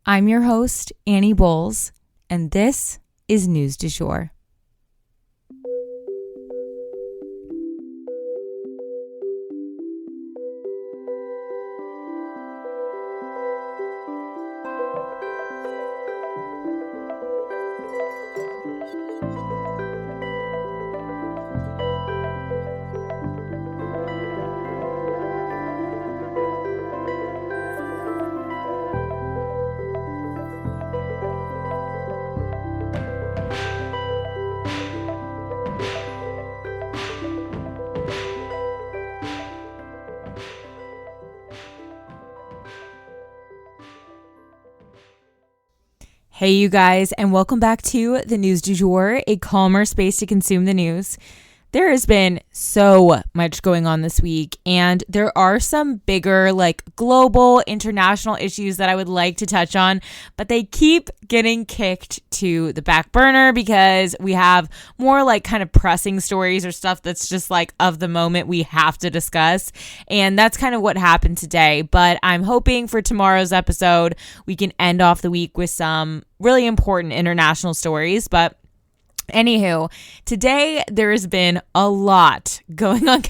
I'm your host, Annie Bowles, and this is News du Jour. Hey, you guys, and welcome back to the News du Jour, a calmer space to consume the news. There has been so much going on this week, and there are some bigger, global, international issues that I would like to touch on, but they keep getting kicked to the back burner because we have more kind of pressing stories or stuff that's just of the moment we have to discuss, and that's kind of what happened today. But I'm hoping for tomorrow's episode, we can end off the week with some really important international stories, but anywho, today there has been a lot going on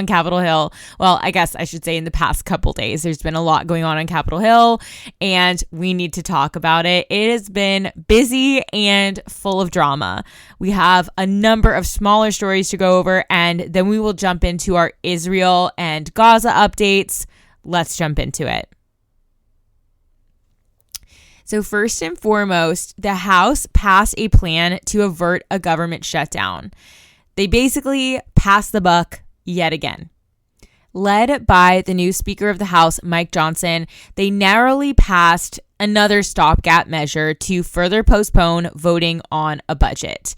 Capitol Hill. Well, I guess I should say in the past couple days, there's been a lot going on Capitol Hill, and we need to talk about it. It has been busy and full of drama. We have a number of smaller stories to go over, and then we will jump into our Israel and Gaza updates. Let's jump into it. So first and foremost, the House passed a plan to avert a government shutdown. They basically passed the buck yet again. Led by the new Speaker of the House, Mike Johnson, they narrowly passed another stopgap measure to further postpone voting on a budget.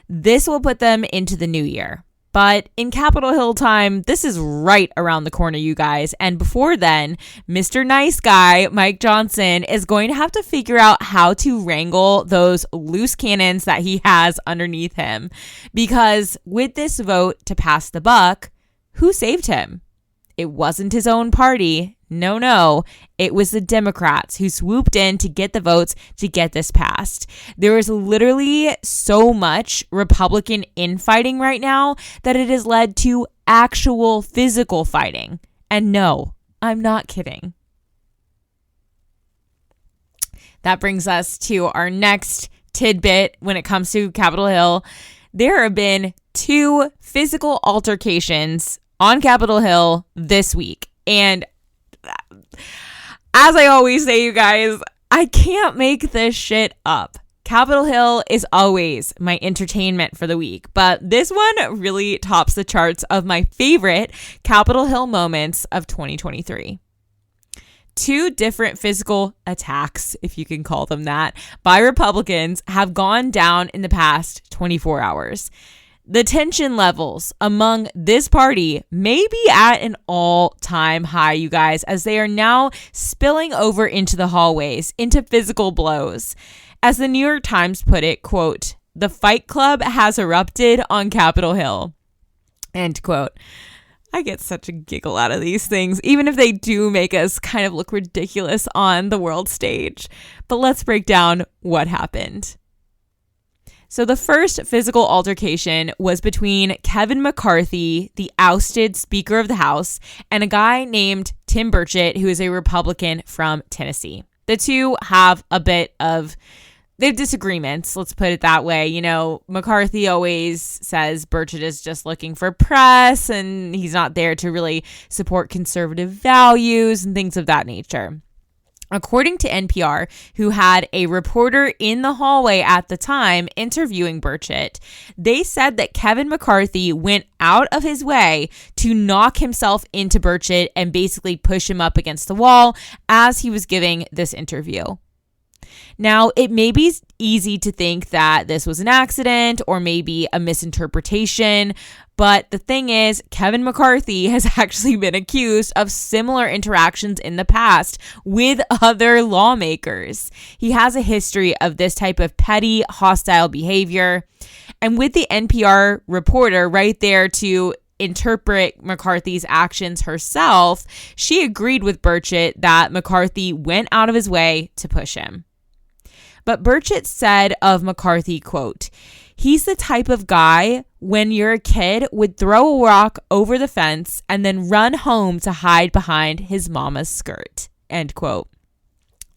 This will put them into the new year. But in Capitol Hill time, this is right around the corner, you guys. And before then, Mr. Nice Guy, Mike Johnson, is going to have to figure out how to wrangle those loose cannons that he has underneath him. Because with this vote to pass the buck, who saved him? It wasn't his own party. No, it was the Democrats who swooped in to get the votes to get this passed. There is literally so much Republican infighting right now that it has led to actual physical fighting. And no, I'm not kidding. That brings us to our next tidbit when it comes to Capitol Hill. There have been 2 physical altercations on Capitol Hill this week. And as I always say, you guys, I can't make this shit up. Capitol Hill is always my entertainment for the week, but this one really tops the charts of my favorite Capitol Hill moments of 2023. 2 different physical attacks, if you can call them that, by Republicans have gone down in the past 24 hours. The tension levels among this party may be at an all-time high, you guys, as they are now spilling over into the hallways, into physical blows. As the New York Times put it, quote, "The Fight Club has erupted on Capitol Hill," end quote. I get such a giggle out of these things, even if they do make us kind of look ridiculous on the world stage. But let's break down what happened. So the first physical altercation was between Kevin McCarthy, the ousted Speaker of the House, and a guy named Tim Burchett, who is a Republican from Tennessee. The two have they have disagreements, let's put it that way. You know, McCarthy always says Burchett is just looking for press and he's not there to really support conservative values and things of that nature. According to NPR, who had a reporter in the hallway at the time interviewing Burchett, they said that Kevin McCarthy went out of his way to knock himself into Burchett and basically push him up against the wall as he was giving this interview. Now, it may be easy to think that this was an accident or maybe a misinterpretation, but the thing is, Kevin McCarthy has actually been accused of similar interactions in the past with other lawmakers. He has a history of this type of petty, hostile behavior. And with the NPR reporter right there to interpret McCarthy's actions herself, she agreed with Burchett that McCarthy went out of his way to push him. But Burchett said of McCarthy, quote, "He's the type of guy when you're a kid would throw a rock over the fence and then run home to hide behind his mama's skirt," end quote.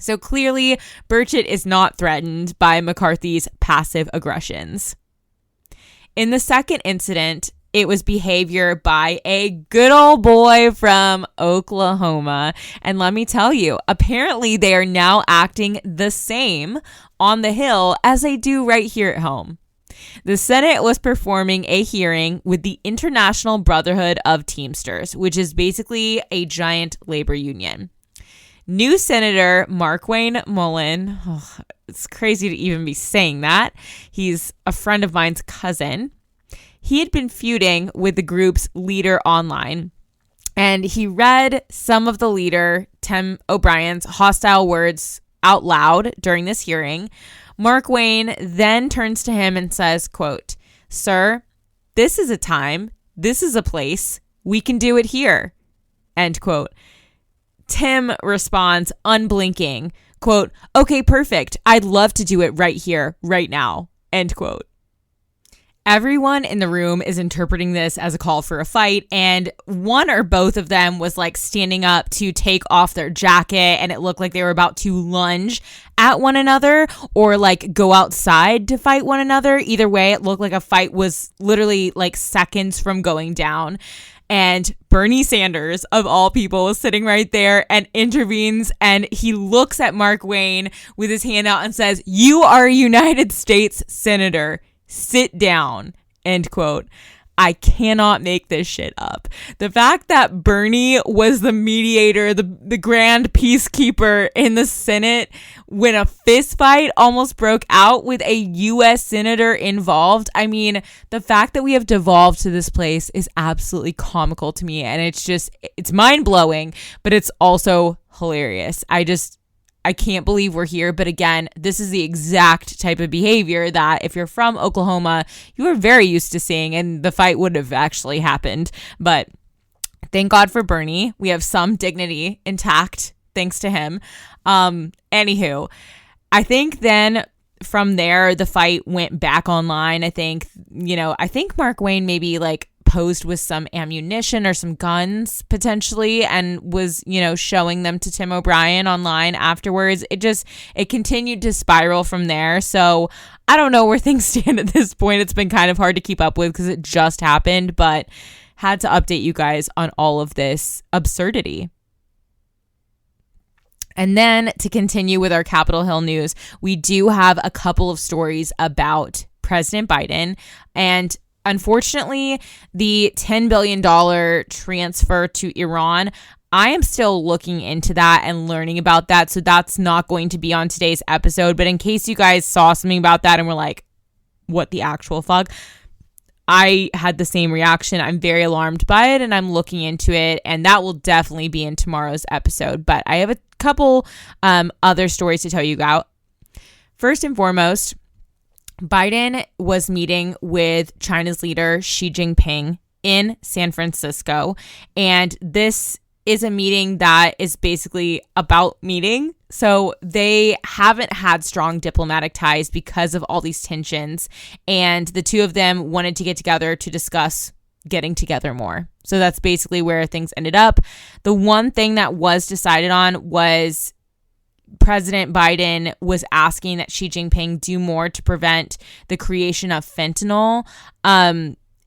So clearly, Burchett is not threatened by McCarthy's passive aggressions. In the second incident, it was behavior by a good old boy from Oklahoma. And let me tell you, apparently they are now acting the same on the Hill as they do right here at home. The Senate was performing a hearing with the International Brotherhood of Teamsters, which is basically a giant labor union. New Senator Markwayne Mullin, it's crazy to even be saying that. He's a friend of mine's cousin. He had been feuding with the group's leader online, and he read some of the leader, Tim O'Brien's, hostile words out loud during this hearing. Markwayne then turns to him and says, quote, "Sir, this is a time, this is a place, we can do it here," end quote. Tim responds, unblinking, quote, "Okay, perfect. I'd love to do it right here, right now," end quote. Everyone in the room is interpreting this as a call for a fight, and one or both of them was like standing up to take off their jacket, and it looked like they were about to lunge at one another or like go outside to fight one another. Either way, it looked like a fight was literally like seconds from going down. And Bernie Sanders, of all people, was sitting right there and intervenes, and he looks at Markwayne with his hand out and says, "You are a United States Senator. Sit down," end quote. I cannot make this shit up. The fact that Bernie was the mediator, the grand peacekeeper in the Senate when a fist fight almost broke out with a U.S. senator involved. I mean, the fact that we have devolved to this place is absolutely comical to me. And it's mind blowing, but it's also hilarious. I can't believe we're here. But again, this is the exact type of behavior that if you're from Oklahoma, you are very used to seeing, and the fight would have actually happened. But thank God for Bernie. We have some dignity intact thanks to him. Anywho, I think then from there, the fight went back online. I think Markwayne maybe like posed with some ammunition or some guns potentially and was, showing them to Tim O'Brien online afterwards. It continued to spiral from there. So I don't know where things stand at this point. It's been kind of hard to keep up with because it just happened, but had to update you guys on all of this absurdity. And then to continue with our Capitol Hill news, we do have a couple of stories about President Biden. And unfortunately, the $10 billion transfer to Iran, I am still looking into that and learning about that. So that's not going to be on today's episode. But in case you guys saw something about that and were like, what the actual fuck? I had the same reaction. I'm very alarmed by it and I'm looking into it. And that will definitely be in tomorrow's episode. But I have a couple other stories to tell you about. First and foremost, Biden was meeting with China's leader Xi Jinping in San Francisco, and this is a meeting that is basically about meeting. So they haven't had strong diplomatic ties because of all these tensions, and the two of them wanted to get together to discuss getting together more. So that's basically where things ended up. The one thing that was decided on was President Biden was asking that Xi Jinping do more to prevent the creation of fentanyl,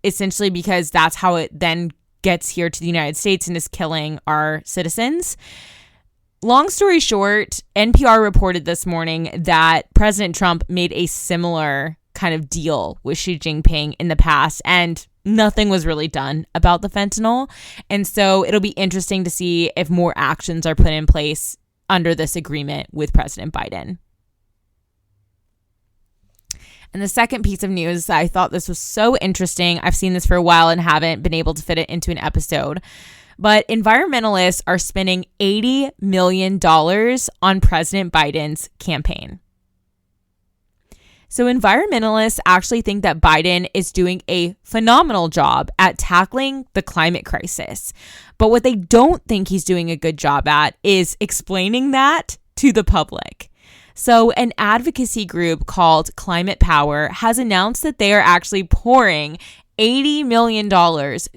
essentially because that's how it then gets here to the United States and is killing our citizens. Long story short, NPR reported this morning that President Trump made a similar kind of deal with Xi Jinping in the past, and nothing was really done about the fentanyl. And so it'll be interesting to see if more actions are put in place under this agreement with President Biden. And the second piece of news, I thought this was so interesting. I've seen this for a while and haven't been able to fit it into an episode. But environmentalists are spending $80 million on President Biden's campaign. So environmentalists actually think that Biden is doing a phenomenal job at tackling the climate crisis. But what they don't think he's doing a good job at is explaining that to the public. So an advocacy group called Climate Power has announced that they are actually pouring $80 million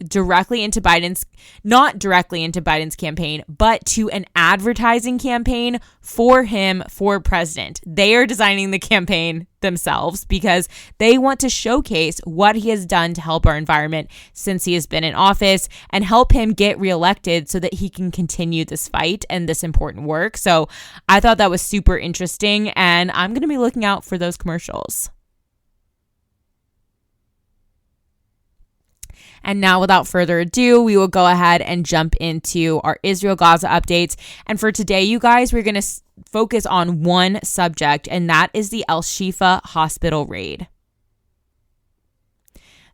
directly into not directly into Biden's campaign, but to an advertising campaign for him for president. They are designing the campaign themselves because they want to showcase what he has done to help our environment since he has been in office and help him get reelected so that he can continue this fight and this important work. So I thought that was super interesting, and I'm going to be looking out for those commercials. And now, without further ado, we will go ahead and jump into our Israel-Gaza updates. And for today, you guys, we're going to focus on one subject, and that is the al-Shifa hospital raid.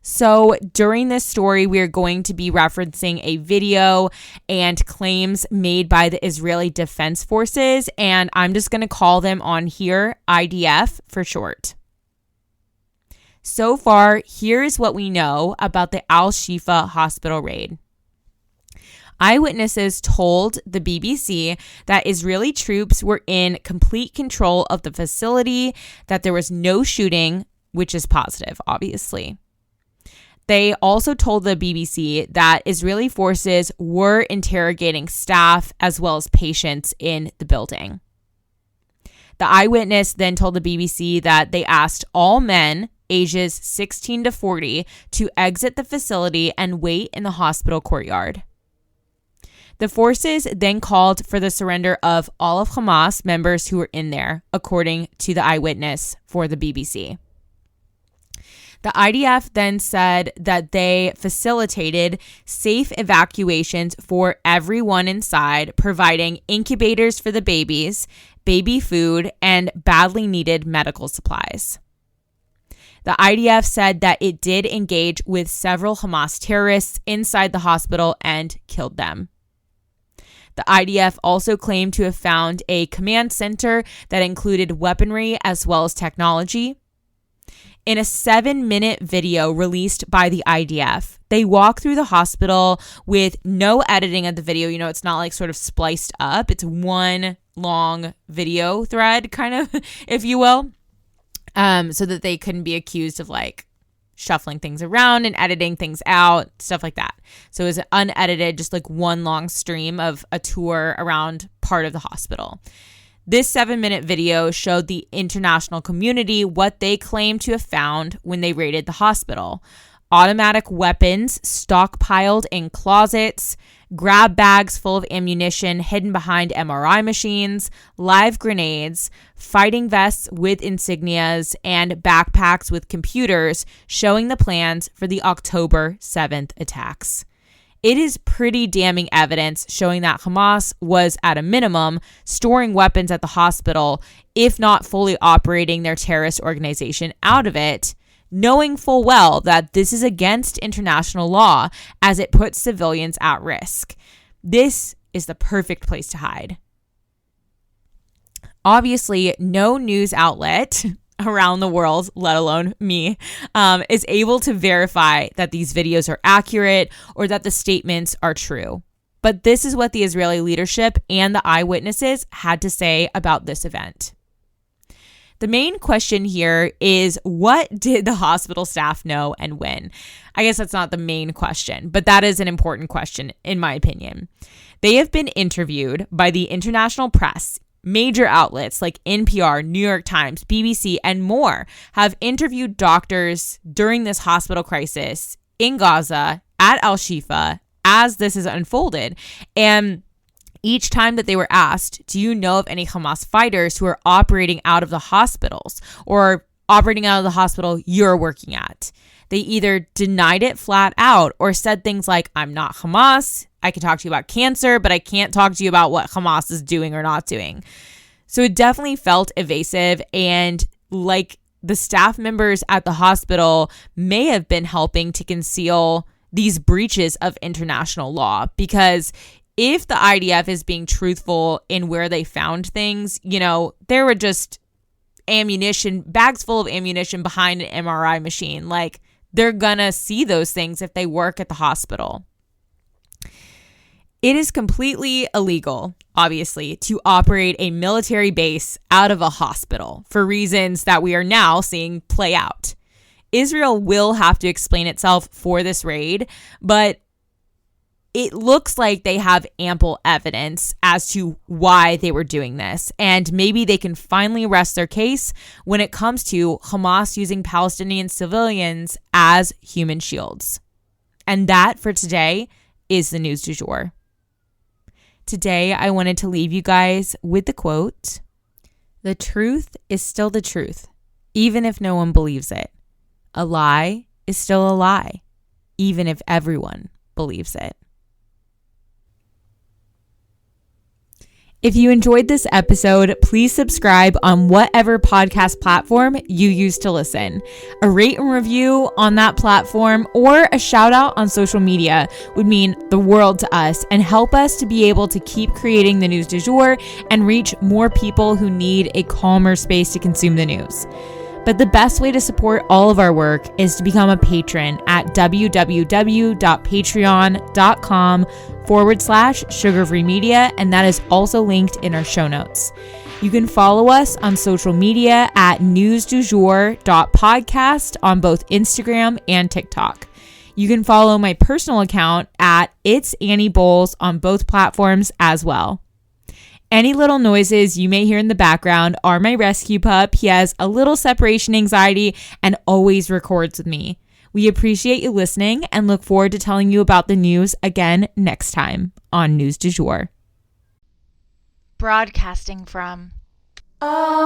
So during this story, we are going to be referencing a video and claims made by the Israeli Defense Forces, and I'm just going to call them on here IDF for short. So far, here is what we know about the al-Shifa hospital raid. Eyewitnesses told the BBC that Israeli troops were in complete control of the facility, that there was no shooting, which is positive, obviously. They also told the BBC that Israeli forces were interrogating staff as well as patients in the building. The eyewitness then told the BBC that they asked all men ages 16 to 40 to exit the facility and wait in the hospital courtyard. The forces then called for the surrender of all of Hamas members who were in there, according to the eyewitness for the BBC. The IDF then said that they facilitated safe evacuations for everyone inside, providing incubators for the babies, baby food, and badly needed medical supplies. The IDF said that it did engage with several Hamas terrorists inside the hospital and killed them. The IDF also claimed to have found a command center that included weaponry as well as technology. In a 7-minute video released by the IDF, they walk through the hospital with no editing of the video. You know, it's not like sort of spliced up. It's one long video thread, kind of, if you will. So that they couldn't be accused of like shuffling things around and editing things out, stuff like that. So it was unedited, just like one long stream of a tour around part of the hospital. This 7-minute video showed the international community what they claimed to have found when they raided the hospital. Automatic weapons stockpiled in closets, grab bags full of ammunition hidden behind MRI machines, live grenades, fighting vests with insignias, and backpacks with computers showing the plans for the October 7th attacks. It is pretty damning evidence showing that Hamas was, at a minimum, storing weapons at the hospital, if not fully operating their terrorist organization out of it, knowing full well that this is against international law as it puts civilians at risk. This is the perfect place to hide. Obviously, no news outlet around the world, let alone me, is able to verify that these videos are accurate or that the statements are true. But this is what the Israeli leadership and the eyewitnesses had to say about this event. The main question here is, what did the hospital staff know and when? I guess that's not the main question, but that is an important question, in my opinion. They have been interviewed by the international press. Major outlets like NPR, New York Times, BBC, and more have interviewed doctors during this hospital crisis in Gaza at al-Shifa as this has unfolded. And each time that they were asked, do you know of any Hamas fighters who are operating out of the hospitals or operating out of the hospital you're working at? They either denied it flat out or said things like, I'm not Hamas. I can talk to you about cancer, but I can't talk to you about what Hamas is doing or not doing. So it definitely felt evasive, and like the staff members at the hospital may have been helping to conceal these breaches of international law, because if the IDF is being truthful in where they found things, you know, there were just ammunition, bags full of ammunition behind an MRI machine. Like, they're gonna see those things if they work at the hospital. It is completely illegal, obviously, to operate a military base out of a hospital for reasons that we are now seeing play out. Israel will have to explain itself for this raid, but it looks like they have ample evidence as to why they were doing this. And maybe they can finally rest their case when it comes to Hamas using Palestinian civilians as human shields. And that, for today, is the news du jour. Today, I wanted to leave you guys with the quote, "The truth is still the truth, even if no one believes it. A lie is still a lie, even if everyone believes it." If you enjoyed this episode, please subscribe on whatever podcast platform you use to listen. A rate and review on that platform or a shout out on social media would mean the world to us and help us to be able to keep creating the news du jour and reach more people who need a calmer space to consume the news. But the best way to support all of our work is to become a patron at www.patreon.com/sugarfree media, and that is also linked in our show notes. You can follow us on social media at newsdujour.podcast on both Instagram and TikTok. You can follow my personal account at It's Annie Bowles on both platforms as well. Any little noises you may hear in the background are my rescue pup. He has a little separation anxiety and always records with me. We appreciate you listening and look forward to telling you about the news again next time on News du Jour. Broadcasting from Oklahoma.